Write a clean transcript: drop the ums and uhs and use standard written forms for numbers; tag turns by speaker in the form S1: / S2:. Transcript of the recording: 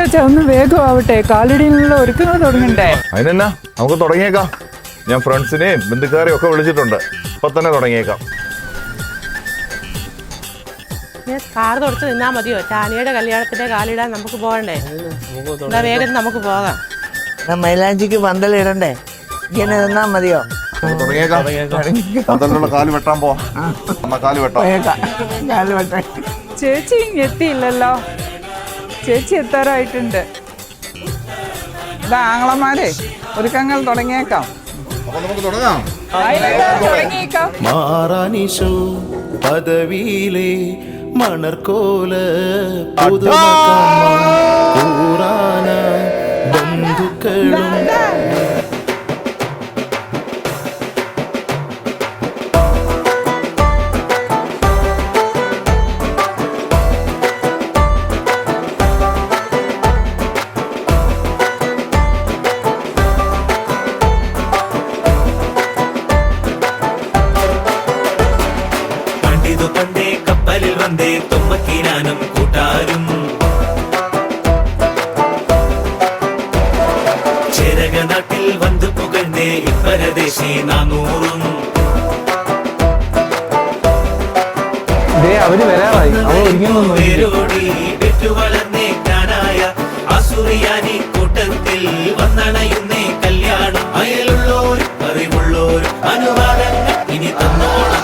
S1: അച്ഛാ ഒന്ന് വേഗമാവട്ടെ, കാലടിയിലുള്ള ഒരുക്കങ്ങൾ തുടങ്ങണ്ടേ?
S2: അതിനെന്നാ, നമുക്ക് തുടങ്ങിയേക്കാം. ഞാൻ ഫ്രണ്ട്സിനെയും ബന്ധുക്കാരെയും ഒക്കെ വിളിച്ചിട്ടുണ്ട്. ഇപ്പൊ തന്നെ തുടങ്ങിയേക്കാം.
S3: കാർ തുടച്ച് നിന്നാ മതിയോ? ചാനിയുടെ കല്യാണത്തിന്റെ കാലിടാൻ നമുക്ക് പോകണ്ടേ? എന്താ വേഗം നമുക്ക് പോകാം.
S4: മൈലാഞ്ചിക്ക് പന്തലിടണ്ടേ? ഇങ്ങനെ നിന്നാ മതിയോ?
S2: തുടങ്ങിയേക്കാം. പന്തലിലുള്ള കാല് വെട്ടാൻ പോവാം. കാല് വെട്ടാം.
S1: ചേച്ചി എത്തിയില്ലല്ലോ. ചേച്ചി എത്താറായിട്ടുണ്ട്. ആങ്ങളമാരെ ഒരുക്കങ്ങൾ തുടങ്ങിയേക്കാം.
S2: അപ്പൊ നമുക്ക് തുടങ്ങാം.
S1: തുടങ്ങിയേക്കാം.
S5: മാറാനിശോ പദവിയിലെ മണർക്കോല പുതുമൂറാന ബന്ധുക്കളും
S6: പണ്ടേ കപ്പലിൽ വന്നേ തുമ്പക്കീരാനും കൂട്ടാരും ചേരക നാട്ടിൽ വന്ന് പുകഴ്ന്നേ ഇപ്പരദേശി 400 പേരോടി വെറ്റു വളർന്നേക്കാനായ അസുറിയാനി കൂട്ടത്തിൽ വന്നണയുന്നേ കല്യാണം. അയലുള്ളോരും അറിവുള്ളോരും അനുവാദങ്ങൾ ഇനി തന്നോണം.